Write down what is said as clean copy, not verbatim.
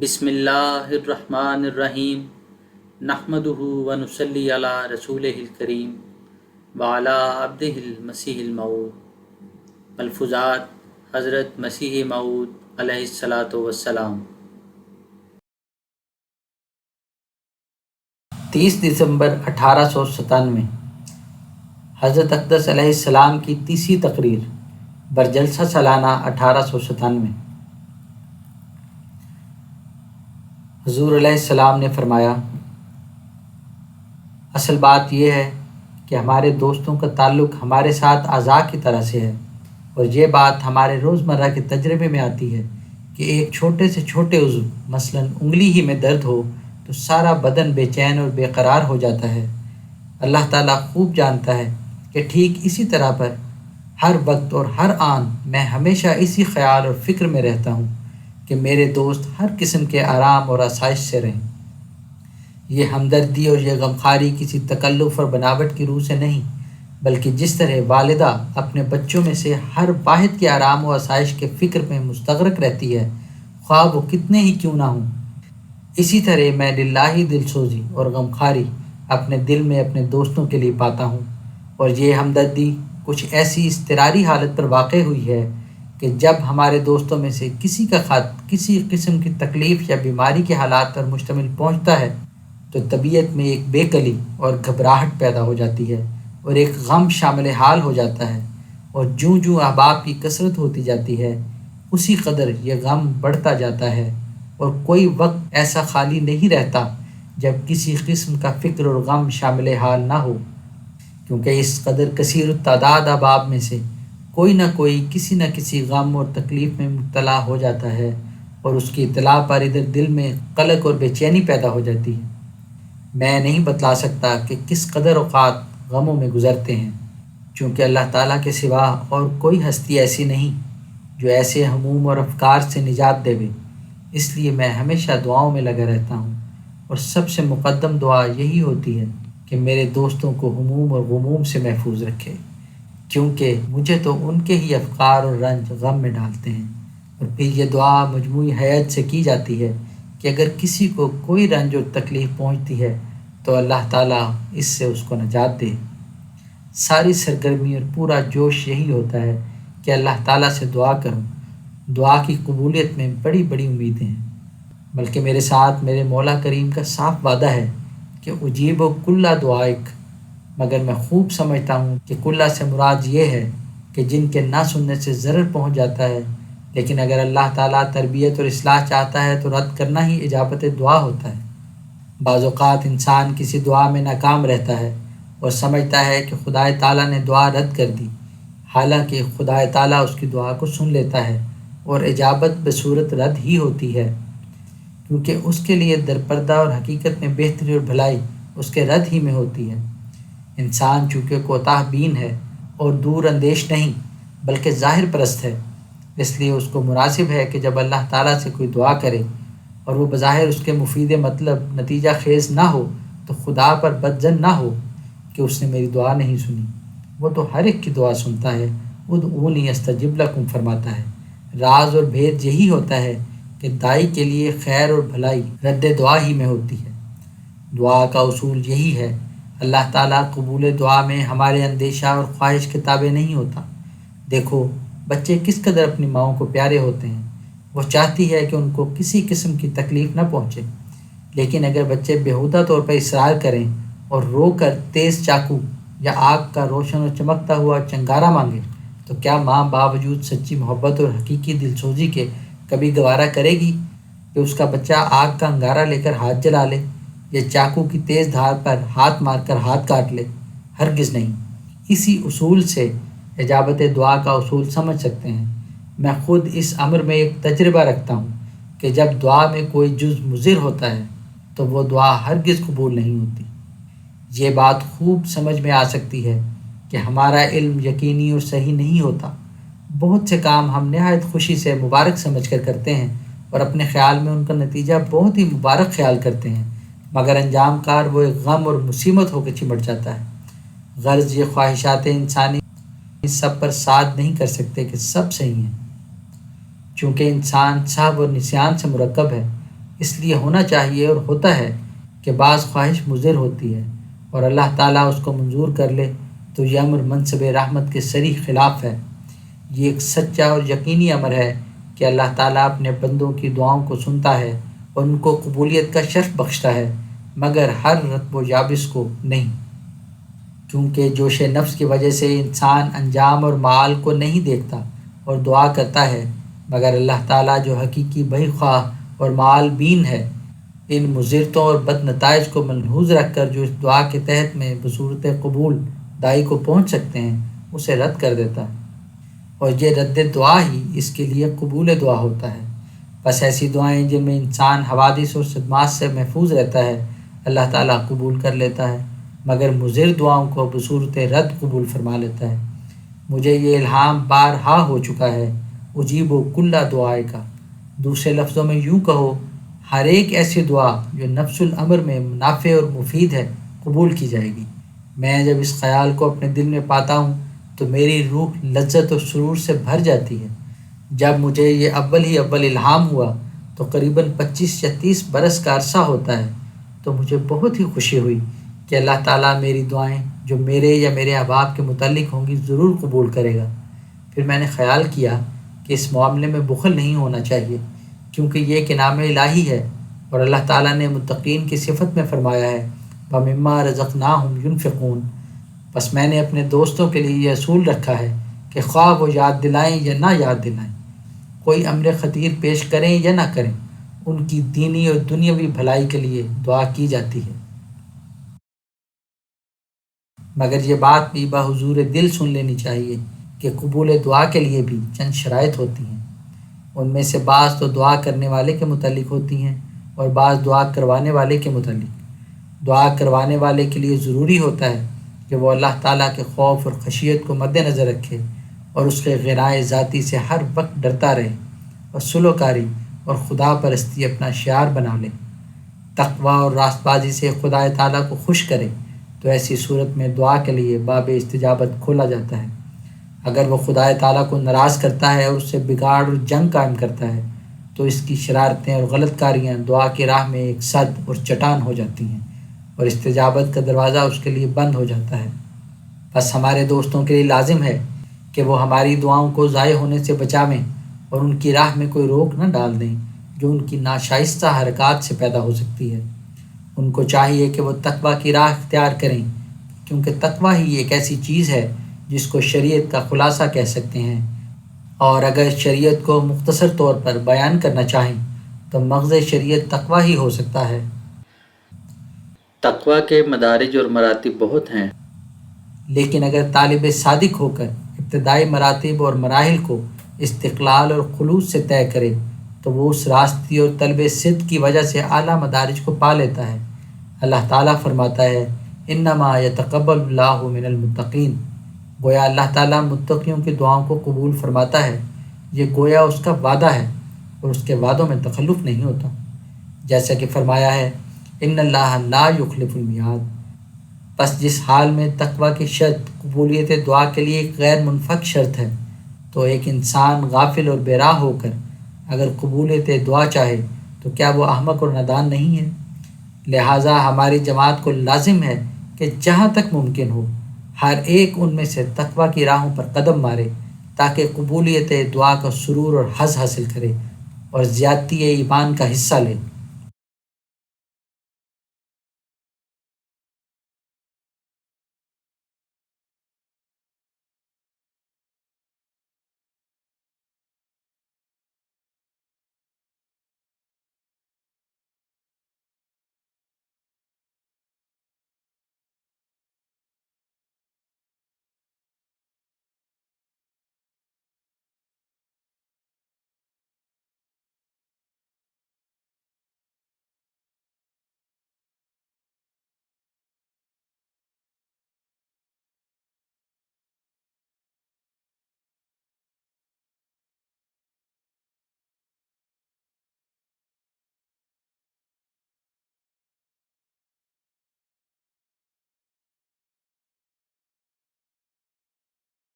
بسم اللہ الرحمن الرحیم نحمدہ ونصلی علی رسولہ الکریم وعلی عبدہ المسیح الموعود۔ ملفوظات حضرت مسیح موعود علیہ الصلاۃ والسلام۔ 30 دسمبر 1897 حضرت اقدس علیہ السلام کی تیسری تقریر برجلسہ سالانہ 1897۔ حضور علیہ السلام نے فرمایا، اصل بات یہ ہے کہ ہمارے دوستوں کا تعلق ہمارے ساتھ اعضاء کی طرح سے ہے، اور یہ بات ہمارے روزمرہ کے تجربے میں آتی ہے کہ ایک چھوٹے سے چھوٹے عضو مثلاً انگلی ہی میں درد ہو تو سارا بدن بے چین اور بے قرار ہو جاتا ہے۔ اللہ تعالیٰ خوب جانتا ہے کہ ٹھیک اسی طرح پر ہر وقت اور ہر آن میں ہمیشہ اسی خیال اور فکر میں رہتا ہوں کہ میرے دوست ہر قسم کے آرام اور آسائش سے رہیں۔ یہ ہمدردی اور یہ غمخواری کسی تکلف اور بناوٹ کی روح سے نہیں، بلکہ جس طرح والدہ اپنے بچوں میں سے ہر واحد کے آرام و آسائش کے فکر میں مستغرق رہتی ہے، خواہ وہ کتنے ہی کیوں نہ ہوں، اسی طرح میں للہ دلسوزی اور غمخواری اپنے دل میں اپنے دوستوں کے لیے پاتا ہوں۔ اور یہ ہمدردی کچھ ایسی اضطراری حالت پر واقع ہوئی ہے کہ جب ہمارے دوستوں میں سے کسی کا خط کسی قسم کی تکلیف یا بیماری کے حالات پر مشتمل پہنچتا ہے تو طبیعت میں ایک بے کلی اور گھبراہٹ پیدا ہو جاتی ہے، اور ایک غم شامل حال ہو جاتا ہے، اور جوں جوں احباب کی کثرت ہوتی جاتی ہے اسی قدر یہ غم بڑھتا جاتا ہے، اور کوئی وقت ایسا خالی نہیں رہتا جب کسی قسم کا فکر اور غم شامل حال نہ ہو، کیونکہ اس قدر کثیر التعداد احباب میں سے کوئی نہ کوئی کسی نہ کسی غم اور تکلیف میں مبتلا ہو جاتا ہے، اور اس کی اطلاع پر ادھر دل میں قلق اور بے چینی پیدا ہو جاتی ہے۔ میں نہیں بتلا سکتا کہ کس قدر اوقات غموں میں گزرتے ہیں، چونکہ اللہ تعالیٰ کے سوا اور کوئی ہستی ایسی نہیں جو ایسے ہموم اور افکار سے نجات دے۔ اس لیے میں ہمیشہ دعاؤں میں لگا رہتا ہوں، اور سب سے مقدم دعا یہی ہوتی ہے کہ میرے دوستوں کو ہموم اور غموم سے محفوظ رکھے، کیونکہ مجھے تو ان کے ہی افکار اور رنج غم میں ڈالتے ہیں۔ اور پھر یہ دعا مجموعی حیات سے کی جاتی ہے کہ اگر کسی کو کوئی رنج اور تکلیف پہنچتی ہے تو اللہ تعالیٰ اس سے اس کو نجات دے۔ ساری سرگرمی اور پورا جوش یہی ہوتا ہے کہ اللہ تعالیٰ سے دعا کروں۔ دعا کی قبولیت میں بڑی بڑی امیدیں ہیں، بلکہ میرے ساتھ میرے مولا کریم کا صاف وعدہ ہے کہ اجیب و کلّا دعائک، مگر میں خوب سمجھتا ہوں کہ کلّا سے مراد یہ ہے کہ جن کے نہ سننے سے ضرر پہنچ جاتا ہے، لیکن اگر اللہ تعالیٰ تربیت اور اصلاح چاہتا ہے تو رد کرنا ہی اجابت دعا ہوتا ہے۔ بعض اوقات انسان کسی دعا میں ناکام رہتا ہے اور سمجھتا ہے کہ خدا تعالیٰ نے دعا رد کر دی، حالانکہ خدا تعالیٰ اس کی دعا کو سن لیتا ہے اور اجابت بصورت رد ہی ہوتی ہے، کیونکہ اس کے لیے درپردہ اور حقیقت میں بہتری اور بھلائی اس کے رد ہی میں ہوتی ہے۔ انسان چونکہ کوتاہ بین ہے اور دور اندیش نہیں بلکہ ظاہر پرست ہے، اس لیے اس کو مناسب ہے کہ جب اللہ تعالیٰ سے کوئی دعا کرے اور وہ بظاہر اس کے مفید مطلب نتیجہ خیز نہ ہو تو خدا پر بدظن نہ ہو کہ اس نے میری دعا نہیں سنی۔ وہ تو ہر ایک کی دعا سنتا ہے، ادعونی استجب لکم فرماتا ہے۔ راز اور بھید یہی ہوتا ہے کہ دائی کے لیے خیر اور بھلائی رد دعا ہی میں ہوتی ہے۔ دعا کا اصول یہی ہے، اللہ تعالیٰ قبول دعا میں ہمارے اندیشہ اور خواہش کے تابع نہیں ہوتا۔ دیکھو بچے کس قدر اپنی ماؤں کو پیارے ہوتے ہیں، وہ چاہتی ہے کہ ان کو کسی قسم کی تکلیف نہ پہنچے، لیکن اگر بچے بیہودہ طور پر اصرار کریں اور رو کر تیز چاقو یا آگ کا روشن اور چمکتا ہوا چنگارا مانگے تو کیا ماں باوجود سچی محبت اور حقیقی دلسوزی کے کبھی گوارا کرے گی کہ اس کا بچہ آگ کا انگارہ لے کر ہاتھ جلا لے یا چاقو کی تیز دھار پر ہاتھ مار کر ہاتھ کاٹ لے؟ ہرگز نہیں۔ اسی اصول سے اجابت دعا کا اصول سمجھ سکتے ہیں۔ میں خود اس امر میں ایک تجربہ رکھتا ہوں کہ جب دعا میں کوئی جز مضر ہوتا ہے تو وہ دعا ہرگز قبول نہیں ہوتی۔ یہ بات خوب سمجھ میں آ سکتی ہے کہ ہمارا علم یقینی اور صحیح نہیں ہوتا۔ بہت سے کام ہم نہایت خوشی سے مبارک سمجھ کر کرتے ہیں اور اپنے خیال میں ان کا نتیجہ بہت ہی مبارک خیال کرتے ہیں، مگر انجام کار وہ ایک غم اور مصیبت ہو کے چمٹ جاتا ہے۔ غرض یہ خواہشات انسانی اس سب پر ساتھ نہیں کر سکتے کہ سب صحیح ہیں، چونکہ انسان سہو اور نسیان سے مرکب ہے، اس لیے ہونا چاہیے اور ہوتا ہے کہ بعض خواہش مضر ہوتی ہے اور اللہ تعالیٰ اس کو منظور کر لے تو یہ امر منصب رحمت کے صریح خلاف ہے۔ یہ ایک سچا اور یقینی امر ہے کہ اللہ تعالیٰ اپنے بندوں کی دعاؤں کو سنتا ہے اور ان کو قبولیت کا شرف بخشتا ہے، مگر ہر رتب و یابس کو نہیں، کیونکہ جوش نفس کی وجہ سے انسان انجام اور معال کو نہیں دیکھتا اور دعا کرتا ہے، مگر اللہ تعالیٰ جو حقیقی بہی خواہ اور معال بین ہے، ان مضرتوں اور بد نتائج کو ملحوظ رکھ کر جو اس دعا کے تحت میں بصورت قبول دائی کو پہنچ سکتے ہیں اسے رد کر دیتا ہے، اور یہ رد دعا ہی اس کے لیے قبول دعا ہوتا ہے۔ بس ایسی دعائیں جن میں انسان حوادث اور صدمات سے محفوظ رہتا ہے اللہ تعالیٰ قبول کر لیتا ہے، مگر مضر دعاؤں کو بصورت رد قبول فرما لیتا ہے۔ مجھے یہ الہام بارہا ہو چکا ہے، اجیب و کلّا دعائے کا، دوسرے لفظوں میں یوں کہو ہر ایک ایسی دعا جو نفس الامر میں نافع اور مفید ہے قبول کی جائے گی۔ میں جب اس خیال کو اپنے دل میں پاتا ہوں تو میری روح لذت و سرور سے بھر جاتی ہے۔ جب مجھے یہ اول الہام ہوا تو قریباً 25 یا 30 برس کا عرصہ ہوتا ہے، تو مجھے بہت ہی خوشی ہوئی کہ اللہ تعالیٰ میری دعائیں جو میرے یا میرے احباب کے متعلق ہوں گی ضرور قبول کرے گا۔ پھر میں نے خیال کیا کہ اس معاملے میں بخل نہیں ہونا چاہیے، کیونکہ یہ ایک انعام الہی ہے، اور اللہ تعالیٰ نے متقین کی صفت میں فرمایا ہے وَمِمَّا رَزَقْنَاهُمْ يُنْفِقُونَ۔ بس میں نے اپنے دوستوں کے لیے یہ اصول رکھا ہے کہ خواہ وہ یاد دلائیں یا نہ یاد دلائیں، کوئی امر خطیر پیش کریں یا نہ کریں، ان کی دینی اور دنیاوی بھلائی کے لیے دعا کی جاتی ہے۔ مگر یہ بات بھی بحضور دل سن لینی چاہیے کہ قبول دعا کے لیے بھی چند شرائط ہوتی ہیں۔ ان میں سے بعض تو دعا کرنے والے کے متعلق ہوتی ہیں اور بعض دعا کروانے والے کے متعلق۔ دعا کروانے والے کے لیے ضروری ہوتا ہے کہ وہ اللہ تعالیٰ کے خوف اور خشیت کو مد نظر رکھے اور اس کے غنائے ذاتی سے ہر وقت ڈرتا رہے اور سلوکاری اور خدا پرستی اپنا شعار بنا لے، تقوی اور راست بازی سے خدا تعالیٰ کو خوش کرے، تو ایسی صورت میں دعا کے لیے باب استجابت کھولا جاتا ہے۔ اگر وہ خدا تعالیٰ کو ناراض کرتا ہے اور اس سے بگاڑ اور جنگ قائم کرتا ہے تو اس کی شرارتیں اور غلط کاریاں دعا کی راہ میں ایک سد اور چٹان ہو جاتی ہیں اور استجابت کا دروازہ اس کے لیے بند ہو جاتا ہے۔ بس ہمارے دوستوں کے لیے لازم ہے کہ وہ ہماری دعاؤں کو ضائع ہونے سے بچاویں اور ان کی راہ میں کوئی روک نہ ڈال دیں جو ان کی ناشائستہ حرکات سے پیدا ہو سکتی ہے۔ ان کو چاہیے کہ وہ تقوی کی راہ اختیار کریں، کیونکہ تقوی ہی ایک ایسی چیز ہے جس کو شریعت کا خلاصہ کہہ سکتے ہیں، اور اگر شریعت کو مختصر طور پر بیان کرنا چاہیں تو مغز شریعت تقوی ہی ہو سکتا ہے۔ تقوی کے مدارج اور مراتب بہت ہیں، لیکن اگر طالب صادق ہو کر ابتدائی مراتب اور مراحل کو استقلال اور خلوص سے طے کرے تو وہ اس راستی اور طلب صدق کی وجہ سے اعلیٰ مدارج کو پا لیتا ہے۔ اللہ تعالیٰ فرماتا ہے انما یتقبل اللہ من المتقین، گویا اللہ تعالیٰ متقیوں کی دعاؤں کو قبول فرماتا ہے۔ یہ گویا اس کا وعدہ ہے اور اس کے وعدوں میں تخلف نہیں ہوتا، جیسا کہ فرمایا ہے ان اللہ لا یخلف المیعاد۔ بس جس حال میں تقوی کی شرط قبولیت دعا کے لیے ایک غیر منفک شرط ہے، تو ایک انسان غافل اور بے راہ ہو کر اگر قبولیت دعا چاہے تو کیا وہ احمق اور نادان نہیں ہے؟ لہٰذا ہماری جماعت کو لازم ہے کہ جہاں تک ممکن ہو ہر ایک ان میں سے تقوی کی راہوں پر قدم مارے تاکہ قبولیت دعا کا سرور اور حظ حاصل کرے اور زیادتی ایمان کا حصہ لے۔